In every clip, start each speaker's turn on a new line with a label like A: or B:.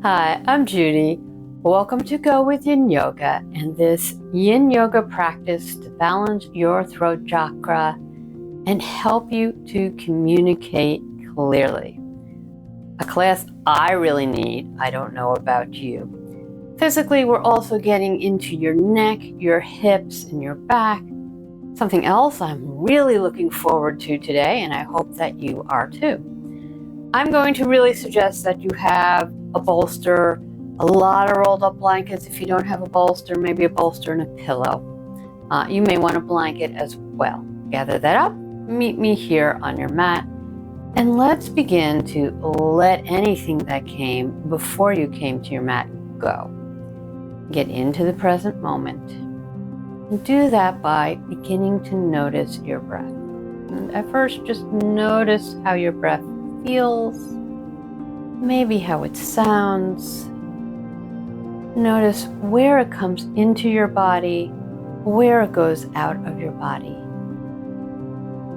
A: Hi, I'm Judy. Welcome to Go with Yin Yoga and this Yin Yoga practice to balance your throat chakra and help you to communicate clearly. A class I really need. I don't know about you. Physically, we're also getting into your neck, your hips, and your back. Something else I'm really looking forward to today, and I hope that you are too. I'm going to really suggest that you have a bolster, a lot of rolled up blankets. If you don't have a bolster, maybe a bolster and a pillow. You may want a blanket as well. Gather that up, meet me here on your mat, and let's begin to let anything that came before you came to your mat go. Get into the present moment. And do that by beginning to notice your breath. And at first, just notice how your breath feels, maybe how it sounds. Notice where it comes into your body, where it goes out of your body.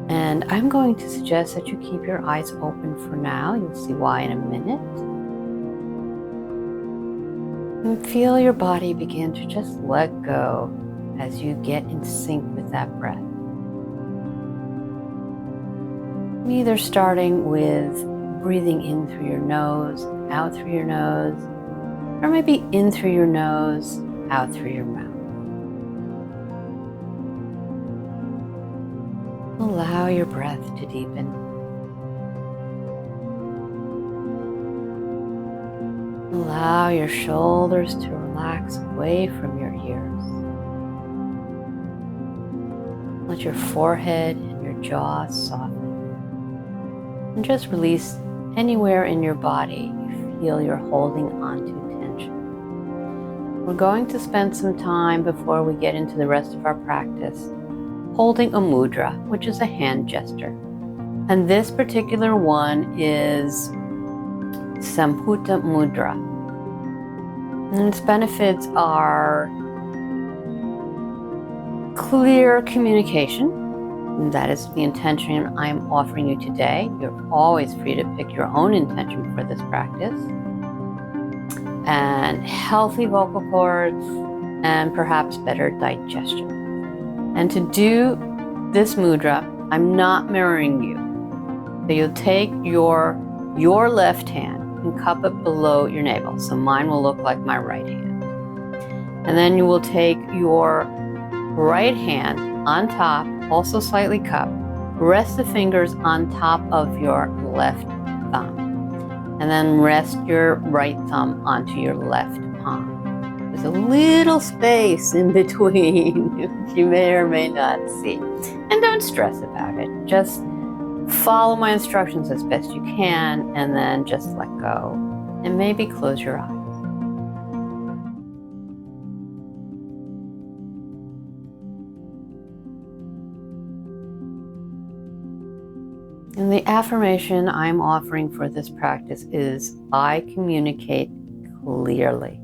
A: And I'm going to suggest that you keep your eyes open for now. You'll see why in a minute. And feel your body begin to just let go as you get in sync with that breath. Either starting with breathing in through your nose, out through your nose, or maybe in through your nose, out through your mouth. Allow your breath to deepen. Allow your shoulders to relax away from your ears. Let your forehead and your jaw soften. And just release anywhere in your body you feel you're holding onto tension. We're going to spend some time before we get into the rest of our practice holding a mudra, which is a hand gesture. And this particular one is Samputa Mudra. And its benefits are clear communication. That is the intention I'm offering you today. You're always free to pick your own intention for this practice. And healthy vocal cords and perhaps better digestion. And to do this mudra, I'm not mirroring you. So you'll take your left hand and cup it below your navel. So mine will look like my right hand. And then you will take your right hand on top, also slightly cupped. Rest the fingers on top of your left thumb. And then rest your right thumb onto your left palm. There's a little space in between, which you may or may not see. And don't stress about it. Just follow my instructions as best you can, and then just let go. And maybe close your eyes. And the affirmation I'm offering for this practice is, I communicate clearly.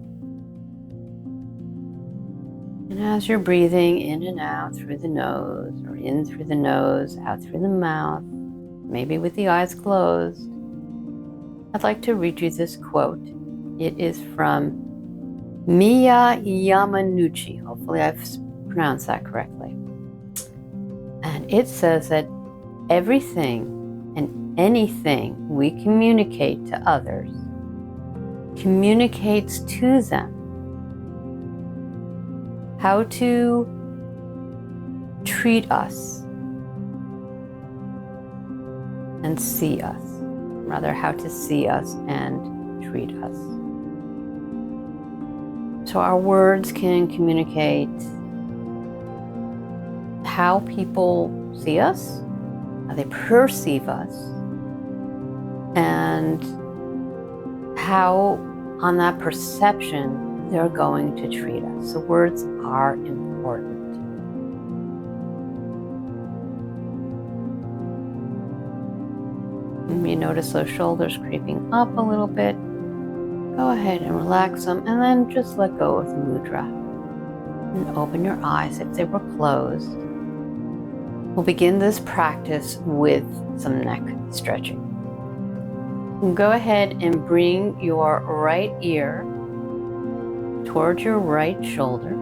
A: And as you're breathing in and out through the nose, or in through the nose, out through the mouth, maybe with the eyes closed, I'd like to read you this quote. It is from Mia Yamanouchi. Hopefully I've pronounced that correctly. And it says that everything and anything we communicate to others communicates to them how to treat us and see us. Rather, how to see us and treat us. So our words can communicate how people see us, how they perceive us, and how on that perception they're going to treat us. So words are important. And you notice those shoulders creeping up a little bit. Go ahead and relax them, and then just let go of the mudra. And open your eyes if they were closed. We'll begin this practice with some neck stretching. Go ahead and bring your right ear towards your right shoulder.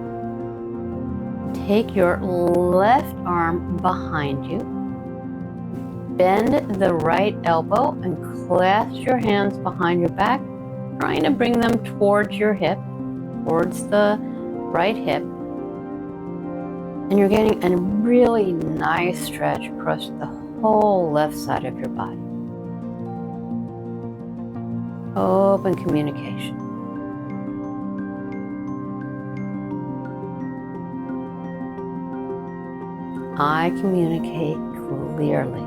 A: Take your left arm behind you. Bend the right elbow and clasp your hands behind your back, trying to bring them towards your hip, towards the right hip. And you're getting a really nice stretch across the whole left side of your body. Open communication. I communicate clearly.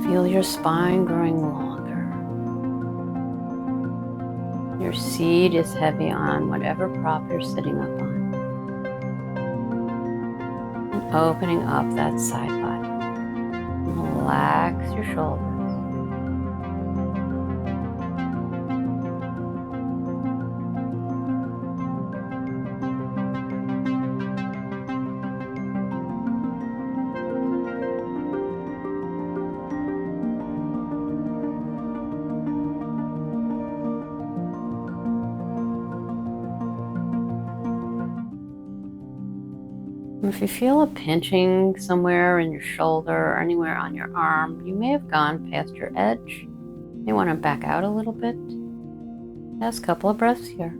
A: Feel your spine growing longer. Your seat is heavy on whatever prop you're sitting up on. And opening up that side body. Relax your shoulders. If you feel a pinching somewhere in your shoulder or anywhere on your arm, you may have gone past your edge. You may want to back out a little bit. Just a couple of breaths here.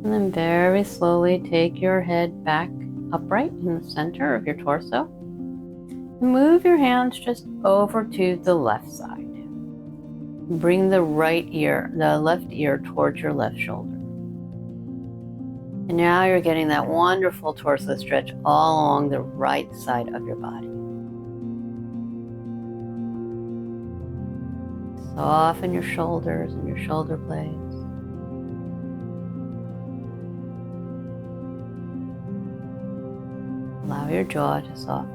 A: And then very slowly take your head back upright in the center of your torso. Move your hands just over to the left side. Bring the left ear towards your left shoulder. And now you're getting that wonderful torso stretch all along the right side of your body. Soften your shoulders and your shoulder blades. Allow your jaw to soften.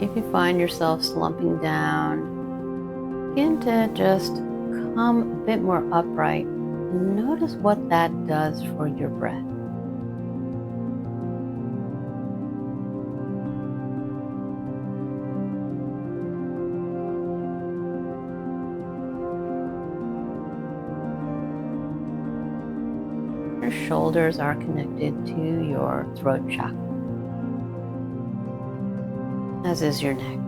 A: If you find yourself slumping down, begin to just come a bit more upright and notice what that does for your breath. Your shoulders are connected to your throat chakra, as is your neck.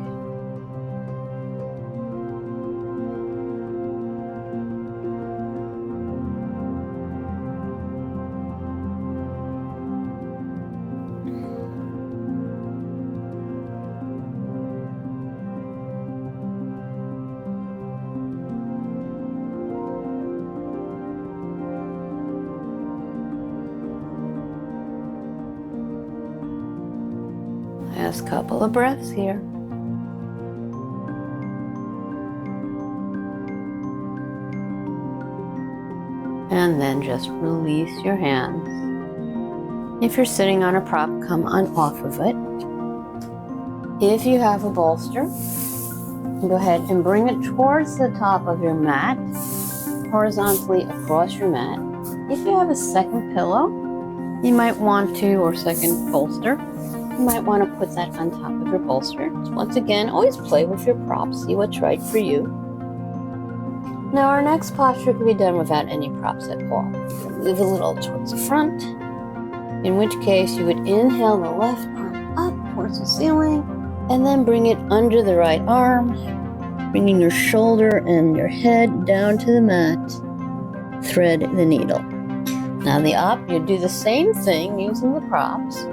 A: Last couple of breaths here. And then just release your hands. If you're sitting on a prop, come on off of it. If you have a bolster, go ahead and bring it towards the top of your mat, horizontally across your mat. If you have a second pillow, you might want to, or second bolster, you might want to put that on top of your bolster. Once again, always play with your props, see what's right for you. Now our next posture can be done without any props at all. Move a little towards the front, in which case you would inhale the left arm up towards the ceiling, and then bring it under the right arm, bringing your shoulder and your head down to the mat. Thread the needle. Now the up, you do the same thing using the props.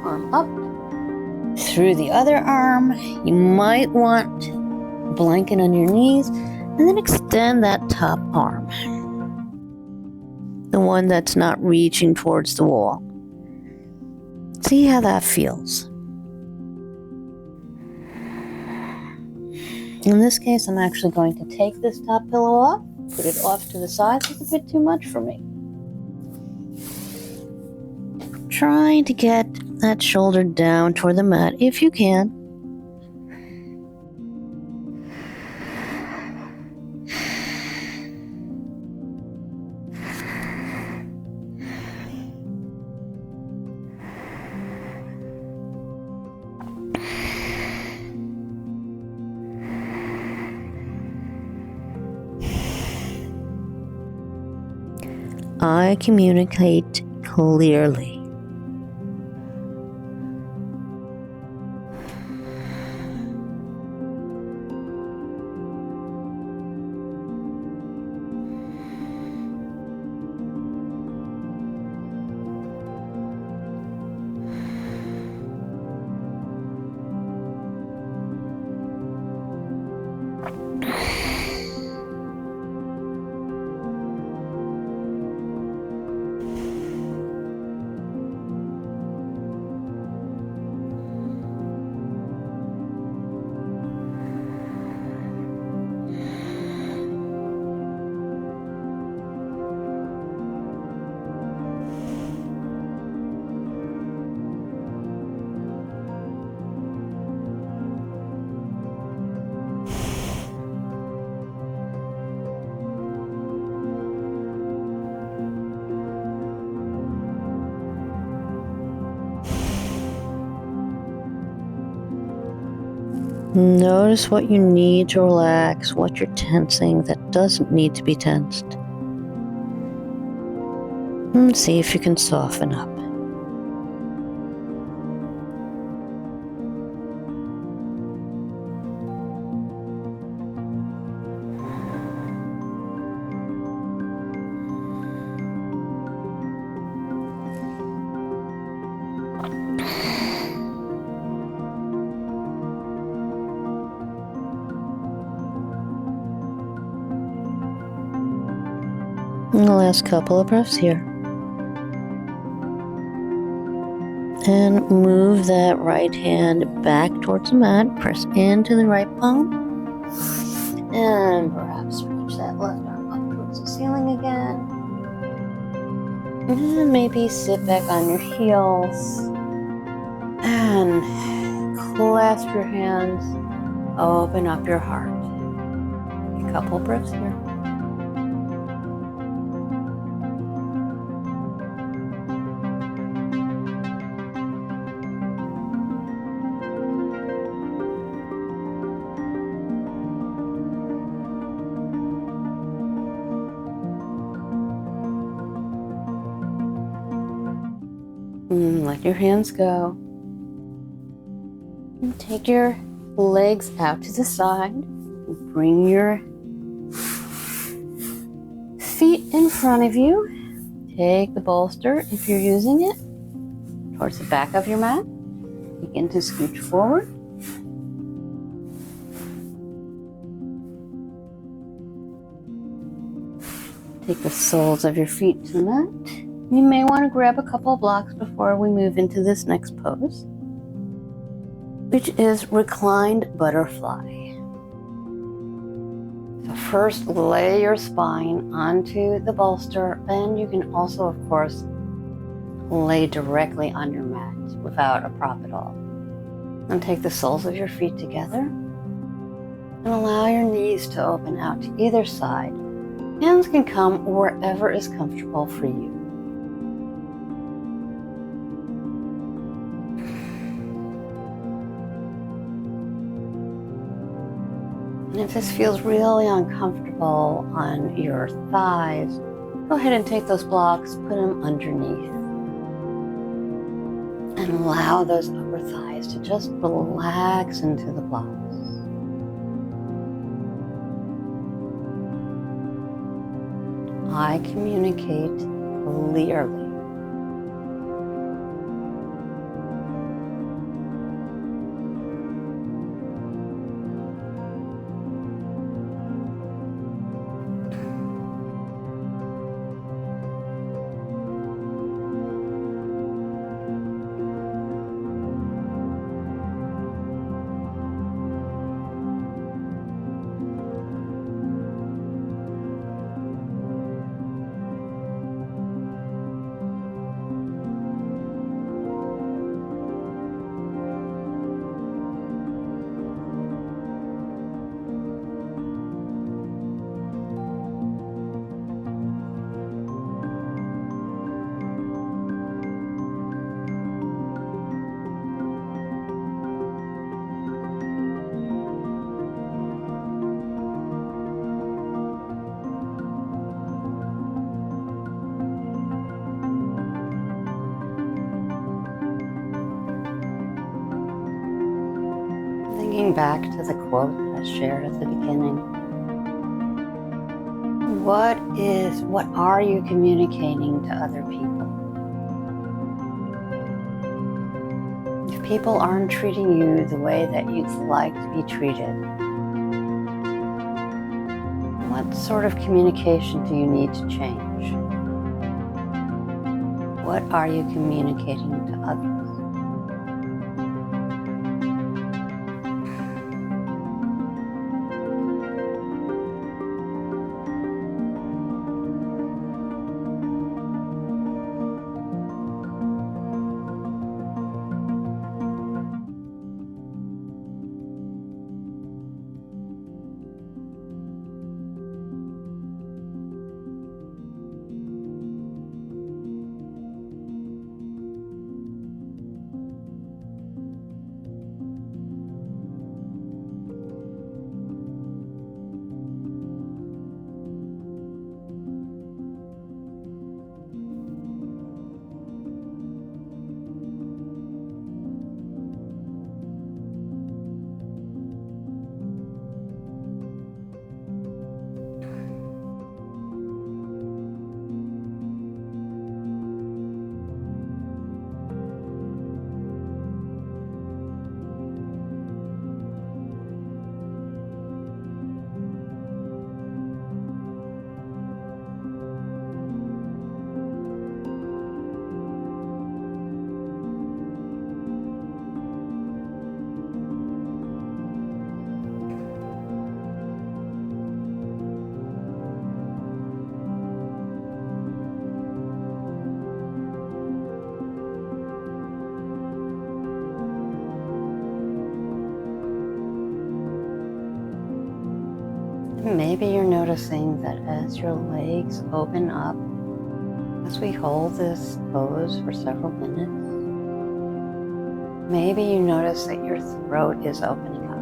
A: Arm up through the other arm. You might want a blanket on your knees, and then extend that top arm, the one that's not reaching towards the wall. See how that feels. In this case, I'm actually going to take this top pillow off, put it off to the side. It's a bit too much for me. Trying to get that shoulder down toward the mat if you can. I communicate clearly. Notice what you need to relax, what you're tensing that doesn't need to be tensed. And see if you can soften up. And the last couple of breaths here. And move that right hand back towards the mat. Press into the right palm. And perhaps reach that left arm up towards the ceiling again. And maybe sit back on your heels. And clasp your hands. Open up your heart. A couple breaths here. Let your hands go. And take your legs out to the side. Bring your feet in front of you. Take the bolster, if you're using it, towards the back of your mat. Begin to scooch forward. Take the soles of your feet to the mat. You may want to grab a couple of blocks before we move into this next pose, which is Reclined Butterfly. So first, lay your spine onto the bolster, and you can also, of course, lay directly on your mat without a prop at all. And take the soles of your feet together and allow your knees to open out to either side. Hands can come wherever is comfortable for you. And if this feels really uncomfortable on your thighs, go ahead and take those blocks, put them underneath. And allow those upper thighs to just relax into the blocks. I communicate clearly. Bringing back to the quote that I shared at the beginning. What are you communicating to other people? If people aren't treating you the way that you'd like to be treated, what sort of communication do you need to change? What are you communicating to others? Maybe you're noticing that as your legs open up, as we hold this pose for several minutes, maybe you notice that your throat is opening up.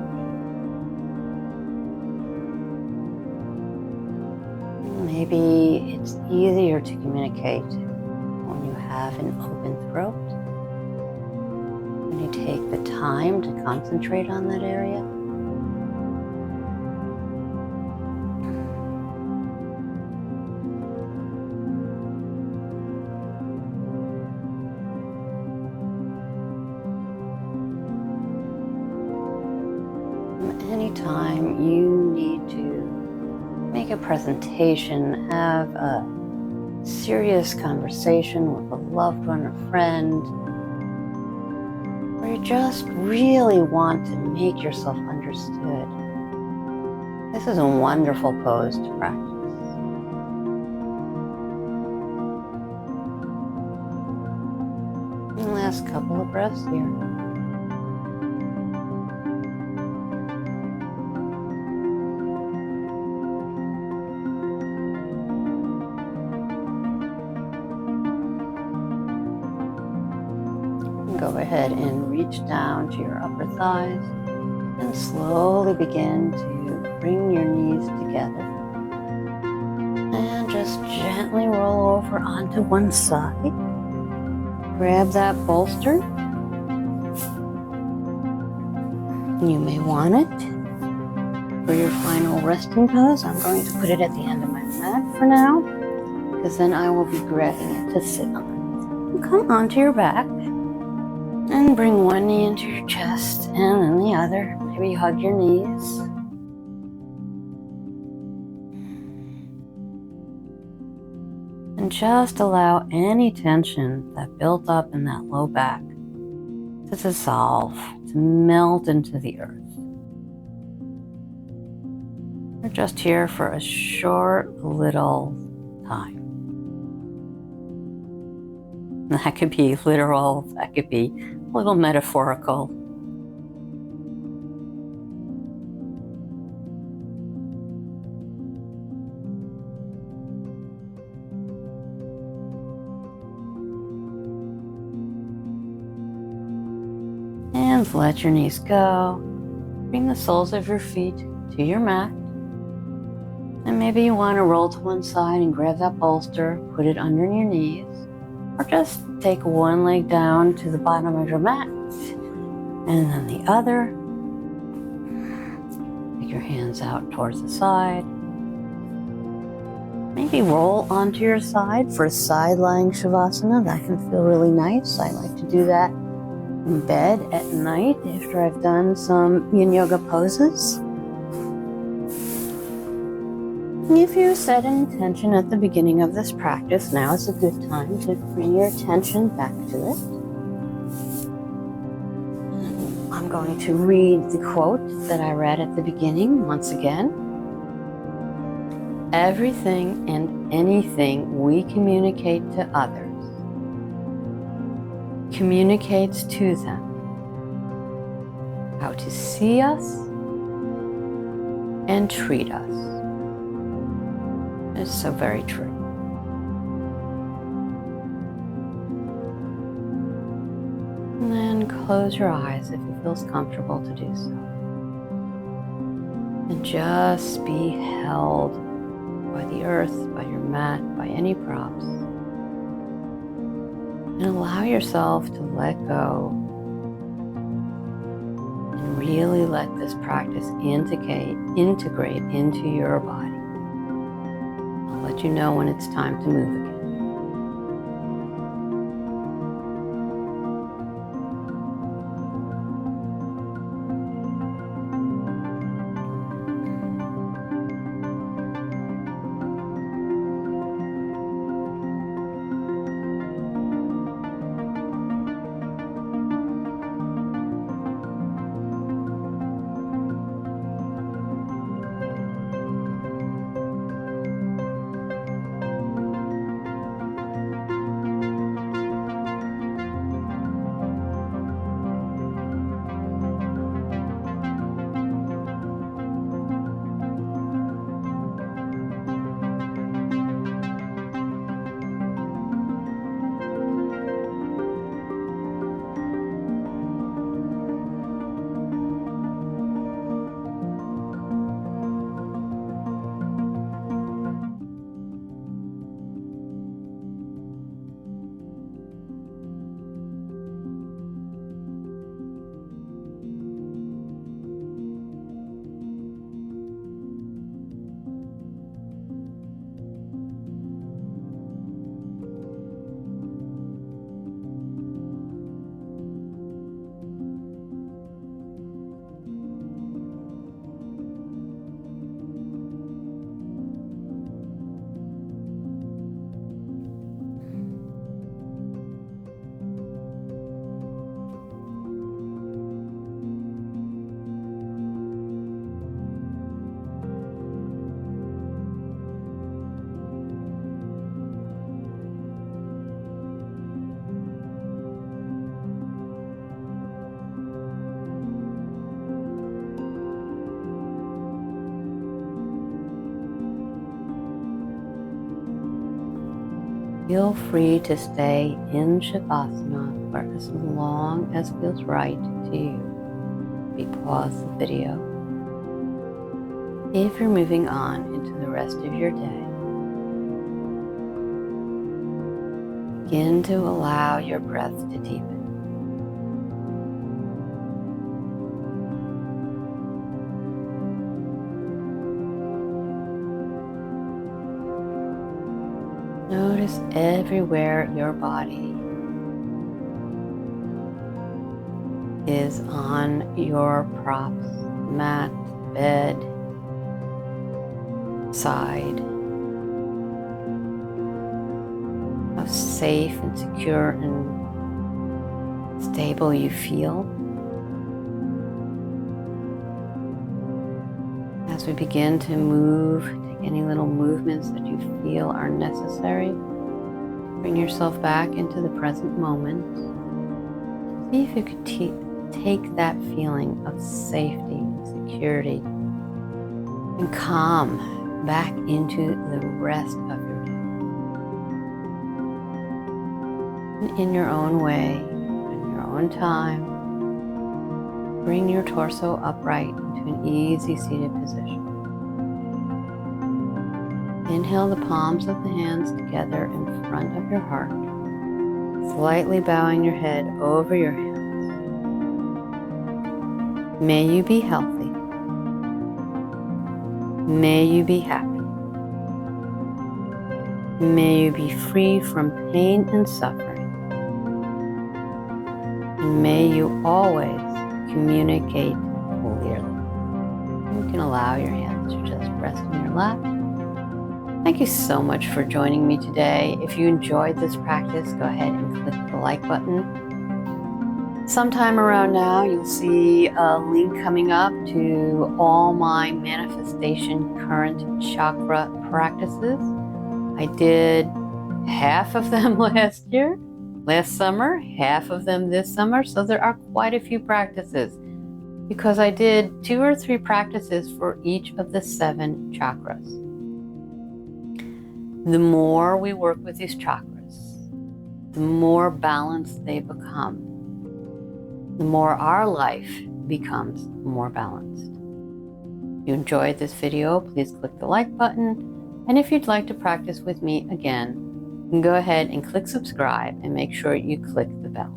A: Maybe it's easier to communicate when you have an open throat, when you take the time to concentrate on that area. Anytime you need to make a presentation, have a serious conversation with a loved one or friend, or you just really want to make yourself understood, this is a wonderful pose to practice. And the last couple of breaths here. Go ahead and reach down to your upper thighs and slowly begin to bring your knees together. And just gently roll over onto one side. Grab that bolster. You may want it for your final resting pose. I'm going to put it at the end of my mat for now, because then I will be grabbing it to sit on. Come onto your back. And bring one knee into your chest and then the other. Maybe hug your knees. And just allow any tension that built up in that low back to dissolve, to melt into the earth. We're just here for a short little time. That could be literal, that could be a little metaphorical. And let your knees go. Bring the soles of your feet to your mat. And maybe you want to roll to one side and grab that bolster, put it under your knees. Or just take one leg down to the bottom of your mat, and then the other. Take your hands out towards the side. Maybe roll onto your side for a side lying Savasana. That can feel really nice. I like to do that in bed at night after I've done some yin yoga poses. If you set an intention at the beginning of this practice, now is a good time to bring your attention back to it. I'm going to read the quote that I read at the beginning once again. Everything and anything we communicate to others communicates to them how to see us and treat us. It's so very true. And then close your eyes if it feels comfortable to do so. And just be held by the earth, by your mat, by any props. And allow yourself to let go and really let this practice integrate into your body. I'll let you know when it's time to move again. Feel free to stay in Savasana for as long as feels right to you. We pause the video. If you're moving on into the rest of your day, begin to allow your breath to deepen. Notice everywhere your body is on your props, mat, bed, side. How safe and secure and stable you feel. As we begin to move, take any little movements that you feel are necessary. Bring yourself back into the present moment. See if you could take that feeling of safety, security, and calm back into the rest of your day. And in your own way, in your own time, bring your torso upright into an easy seated position. Inhale the palms of the hands together in front of your heart, slightly bowing your head over your hands. May you be healthy. May you be happy. May you be free from pain and suffering. And may you always communicate clearly. You can allow your hands to just rest in your lap. Thank you so much for joining me today. If you enjoyed this practice, go ahead and click the like button. Sometime around now, you'll see a link coming up to all my manifestation current chakra practices. I did half of them last summer, half of them this summer, so there are quite a few practices because I did 2 or 3 practices for each of the 7 chakras. The more we work with these chakras, the more balanced they become, the more our life becomes more balanced. If you enjoyed this video, please click the like button. And if you'd like to practice with me again, you can go ahead and click subscribe and make sure you click the bell.